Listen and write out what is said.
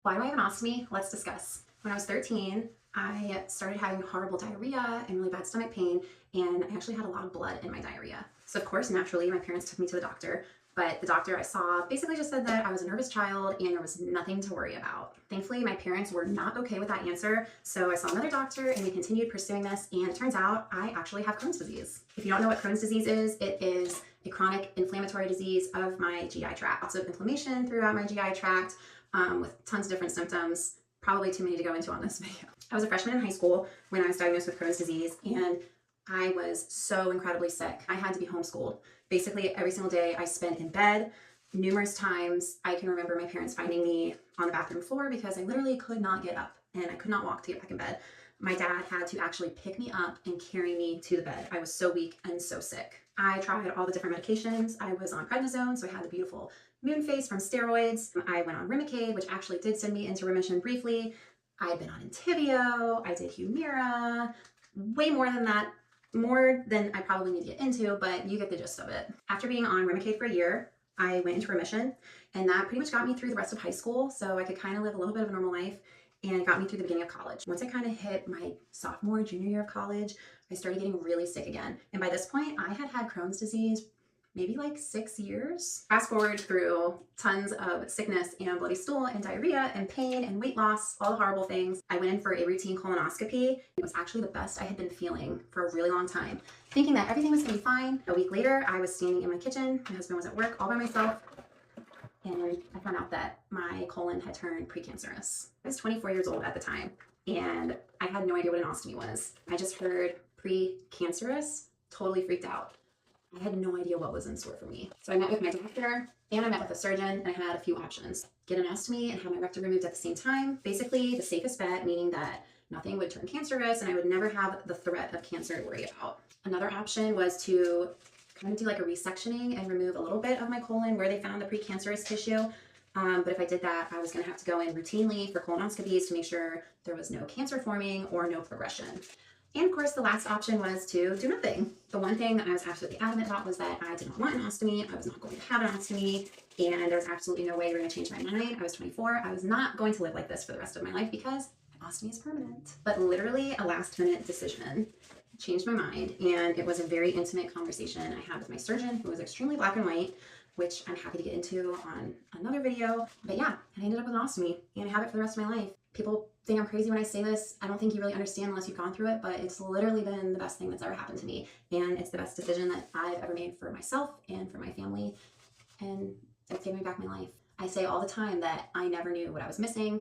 Why do I have an ostomy? Let's discuss. When I was 13, I started having horrible diarrhea and really bad stomach pain, and I actually had a lot of blood in my diarrhea. So, of course, naturally, my parents took me to the doctor, but the doctor I saw basically just said that I was a nervous child and there was nothing to worry about. Thankfully, my parents were not okay with that answer, so I saw another doctor and we continued pursuing this, and it turns out I actually have Crohn's disease. If you don't know what Crohn's disease is, it is a chronic inflammatory disease of my GI tract. Lots of inflammation throughout my GI tract, with tons of different symptoms. Probably too many to go into on this video. I was a freshman in high school when I was diagnosed with Crohn's disease, and I was so incredibly sick. I had to be homeschooled. Basically, every single day I spent in bed. Numerous times I can remember my parents finding me on the bathroom floor because I literally could not get up and I could not walk to get back in bed. My dad had to actually pick me up and carry me to the bed. I was so weak and so sick. I tried all the different medications. I was on prednisone, so I had the beautiful moon face from steroids. I went on Remicade, which actually did send me into remission briefly. I had been on Entyvio. I did Humira. Way more than that, more than I probably need to get into, but you get the gist of it. After being on Remicade for a year, I went into remission, and that pretty much got me through the rest of high school, so I could kind of live a little bit of a normal life, and got me through the beginning of college. Once I kind of hit my sophomore, junior year of college, I started getting really sick again. And by this point, I had had Crohn's disease maybe like 6 years. Fast forward through tons of sickness and bloody stool and diarrhea and pain and weight loss, all the horrible things. I went in for a routine colonoscopy. It was actually the best I had been feeling for a really long time, thinking that everything was gonna be fine. A week later, I was standing in my kitchen. My husband was at work all by myself, and I found out that my colon had turned precancerous. I was 24 years old at the time, and I had no idea what an ostomy was. I just heard precancerous, totally freaked out. I had no idea what was in store for me. So I met with my doctor and I met with a surgeon, and I had a few options. Get an ostomy and have my rectum removed at the same time. Basically the safest bet, meaning that nothing would turn cancerous and I would never have the threat of cancer to worry about. Another option was to kind of do like a resectioning and remove a little bit of my colon where they found the precancerous tissue. But if I did that, I was going to have to go in routinely for colonoscopies to make sure there was no cancer forming or no progression. And of course, the last option was to do nothing. The one thing that I was absolutely adamant about was that I did not want an ostomy. I was not going to have an ostomy, and there was absolutely no way we were going to change my mind. I was 24. I was not going to live like this for the rest of my life because my ostomy is permanent. But literally a last-minute decision changed my mind, and it was a very intimate conversation I had with my surgeon, who was extremely black and white, which I'm happy to get into on another video. But yeah, I ended up with an ostomy, and I have it for the rest of my life. People think I'm crazy when I say this. I don't think you really understand unless you've gone through it, but it's literally been the best thing that's ever happened to me. And it's the best decision that I've ever made for myself and for my family. And it's taken me back my life. I say all the time that I never knew what I was missing.